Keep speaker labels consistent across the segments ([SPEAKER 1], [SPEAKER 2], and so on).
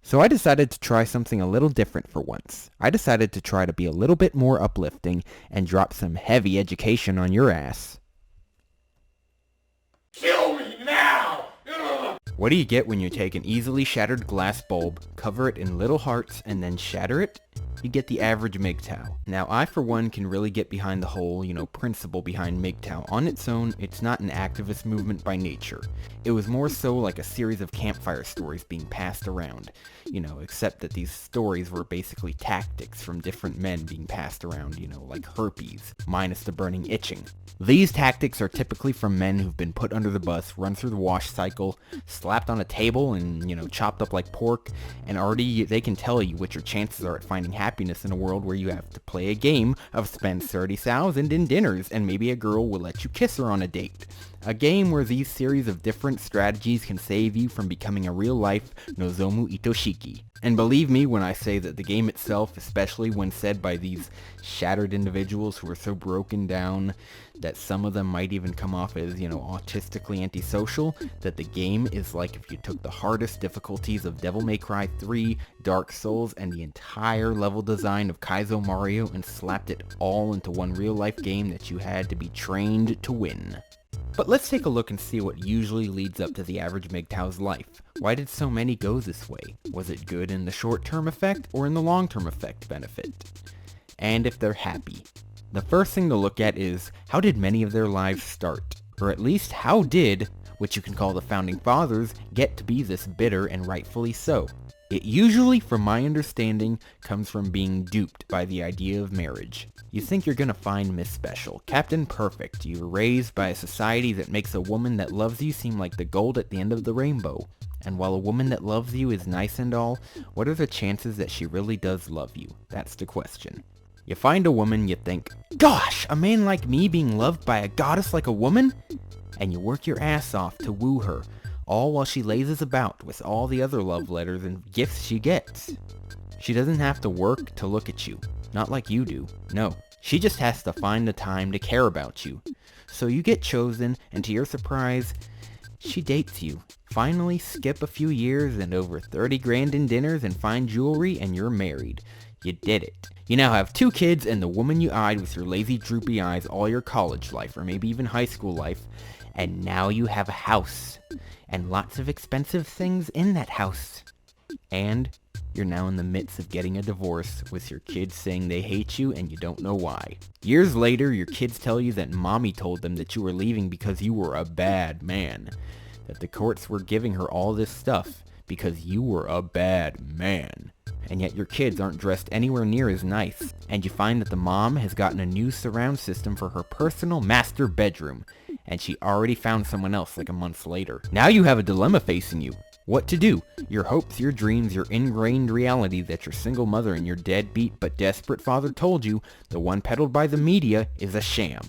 [SPEAKER 1] So I decided to try something a little different for once. I decided to try to be a little bit more uplifting and drop some heavy education on your ass.
[SPEAKER 2] Kill me now!
[SPEAKER 1] What do you get when you take an easily shattered glass bulb, cover it in little hearts, and then shatter it? You get the average MGTOW. Now, I for one can really get behind the whole, principle behind MGTOW. On its own, it's not an activist movement by nature. It was more so like a series of campfire stories being passed around. Except that these stories were basically tactics from different men being passed around, like herpes, minus the burning itching. These tactics are typically from men who've been put under the bus, run through the wash cycle, slapped on a table and, chopped up like pork, and already they can tell you what your chances are at finding happiness in a world where you have to play a game of spend 30,000 in dinners and maybe a girl will let you kiss her on a date. A game where these series of different strategies can save you from becoming a real-life Nozomu Itoshiki. And believe me when I say that the game itself, especially when said by these shattered individuals who are so broken down that some of them might even come off as, autistically antisocial, that the game is like if you took the hardest difficulties of Devil May Cry 3, Dark Souls, and the entire level design of Kaizo Mario and slapped it all into one real-life game that you had to be trained to win. But let's take a look and see what usually leads up to the average MGTOW's life. Why did so many go this way? Was it good in the short-term effect or in the long-term effect benefit? And if they're happy. The first thing to look at is, how did many of their lives start? Or at least, how did, which you can call the founding fathers, get to be this bitter and rightfully so? It usually, from my understanding, comes from being duped by the idea of marriage. You think you're gonna find Miss Special, Captain Perfect. You were raised by a society that makes a woman that loves you seem like the gold at the end of the rainbow. And while a woman that loves you is nice and all, what are the chances that she really does love you? That's the question. You find a woman, you think, gosh, a man like me being loved by a goddess like a woman? And you work your ass off to woo her, all while she lazes about with all the other love letters and gifts she gets. She doesn't have to work to look at you, not like you do, no. She just has to find the time to care about you. So you get chosen, and to your surprise, she dates you. Finally, skip a few years and over 30 grand in dinners and fine jewelry, and you're married. You did it. You now have 2 kids and the woman you eyed with your lazy droopy eyes all your college life, or maybe even high school life, and now you have a house. And lots of expensive things in that house. And you're now in the midst of getting a divorce with your kids saying they hate you and you don't know why. Years later, your kids tell you that mommy told them that you were leaving because you were a bad man. That the courts were giving her all this stuff because you were a bad man. And yet your kids aren't dressed anywhere near as nice. And you find that the mom has gotten a new surround system for her personal master bedroom. And she already found someone else like a month later. Now you have a dilemma facing you. What to do? Your hopes, your dreams, your ingrained reality that your single mother and your deadbeat but desperate father told you, the one peddled by the media, is a sham.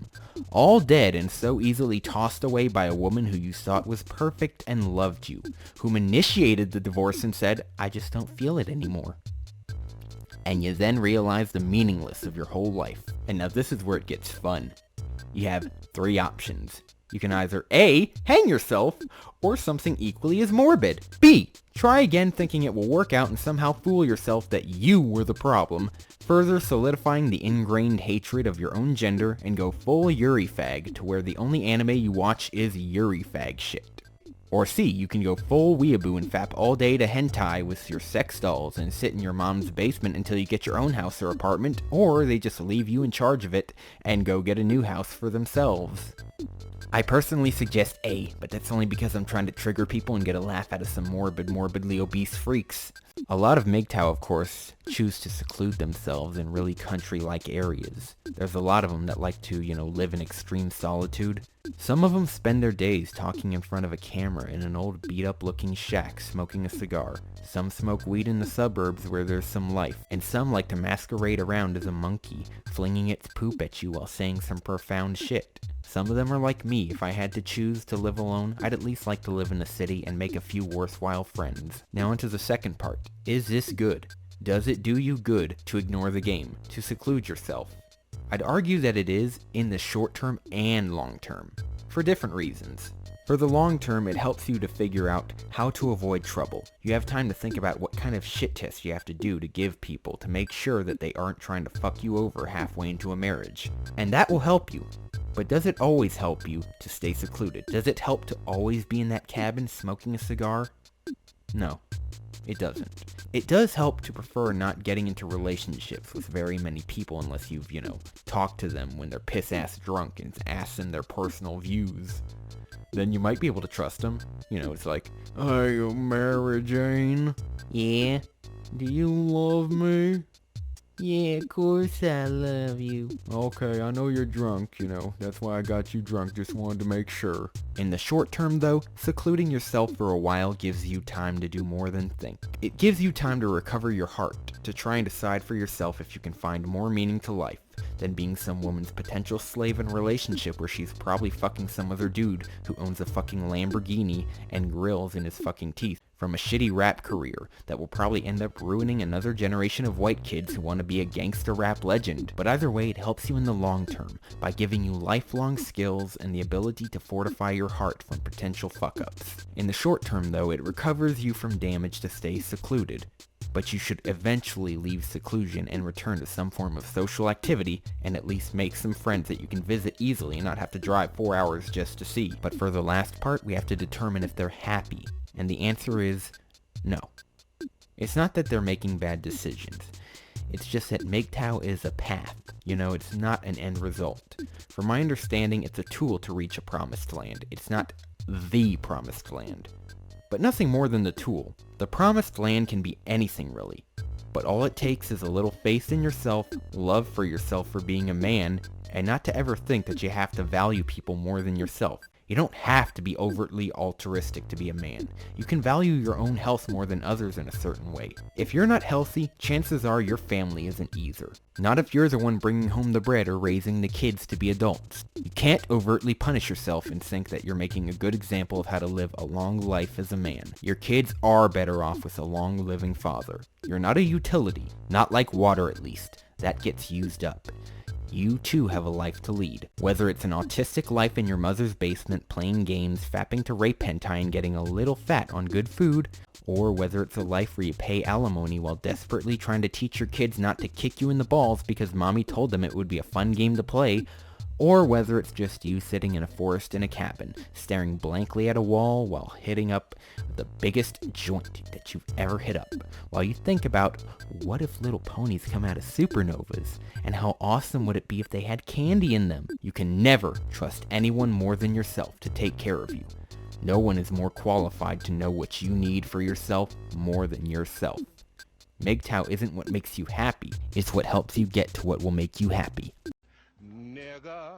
[SPEAKER 1] All dead and so easily tossed away by a woman who you thought was perfect and loved you, whom initiated the divorce and said, I just don't feel it anymore. And you then realize the meaningless of your whole life. And now this is where it gets fun. You have 3 options. You can either A, hang yourself, or something equally as morbid. B, try again thinking it will work out and somehow fool yourself that you were the problem, further solidifying the ingrained hatred of your own gender and go full Yuri fag to where the only anime you watch is Yuri fag shit. Or C, you can go full weeaboo and fap all day to hentai with your sex dolls and sit in your mom's basement until you get your own house or apartment, or they just leave you in charge of it and go get a new house for themselves. I personally suggest A, but that's only because I'm trying to trigger people and get a laugh out of some morbidly obese freaks. A lot of MGTOW, of course, choose to seclude themselves in really country-like areas. There's a lot of them that like to, live in extreme solitude. Some of them spend their days talking in front of a camera in an old beat-up looking shack smoking a cigar. Some smoke weed in the suburbs where there's some life, and some like to masquerade around as a monkey, flinging its poop at you while saying some profound shit. Some of them are like me. If I had to choose to live alone, I'd at least like to live in a city and make a few worthwhile friends. Now onto the second part. Is this good? Does it do you good to ignore the game, to seclude yourself? I'd argue that it is in the short term and long term, for different reasons. For the long term, it helps you to figure out how to avoid trouble. You have time to think about what kind of shit tests you have to do to give people to make sure that they aren't trying to fuck you over halfway into a marriage. And that will help you. But does it always help you to stay secluded? Does it help to always be in that cabin smoking a cigar? No, it doesn't. It does help to prefer not getting into relationships with very many people unless you've, talked to them when they're piss-ass drunk and asked them their personal views. Then you might be able to trust them. It's like, "Hey, Mary Jane. Yeah? Do you love me?" "Yeah, of course I love you." "Okay, I know you're drunk, that's why I got you drunk, just wanted to make sure." In the short term though, secluding yourself for a while gives you time to do more than think. It gives you time to recover your heart, to try and decide for yourself if you can find more meaning to life than being some woman's potential slave in a relationship where she's probably fucking some other dude who owns a fucking Lamborghini and grills in his fucking teeth from a shitty rap career that will probably end up ruining another generation of white kids who want to be a gangster rap legend. But either way, it helps you in the long term by giving you lifelong skills and the ability to fortify your heart from potential fuck-ups. In the short term though, it recovers you from damage to stay secluded. But you should eventually leave seclusion and return to some form of social activity and at least make some friends that you can visit easily and not have to drive 4 hours just to see. But for the last part, we have to determine if they're happy. And the answer is no. It's not that they're making bad decisions. It's just that MGTOW is a path. It's not an end result. From my understanding, it's a tool to reach a promised land. It's not the promised land. But nothing more than the tool. The promised land can be anything really. But all it takes is a little faith in yourself, love for yourself for being a man, and not to ever think that you have to value people more than yourself. You don't have to be overtly altruistic to be a man. You can value your own health more than others in a certain way. If you're not healthy, chances are your family isn't either. Not if you're the one bringing home the bread or raising the kids to be adults. You can't overtly punish yourself and think that you're making a good example of how to live a long life as a man. Your kids are better off with a long living father. You're not a utility. Not like water at least. That gets used up. You too have a life to lead. Whether it's an autistic life in your mother's basement playing games, fapping to rape hentai and getting a little fat on good food, or whether it's a life where you pay alimony while desperately trying to teach your kids not to kick you in the balls because mommy told them it would be a fun game to play, or whether it's just you sitting in a forest in a cabin, staring blankly at a wall while hitting up the biggest joint that you've ever hit up, while you think about what if little ponies come out of supernovas, and how awesome would it be if they had candy in them. You can never trust anyone more than yourself to take care of you. No one is more qualified to know what you need for yourself more than yourself. MGTOW isn't what makes you happy, it's what helps you get to what will make you happy.
[SPEAKER 2] Nigga.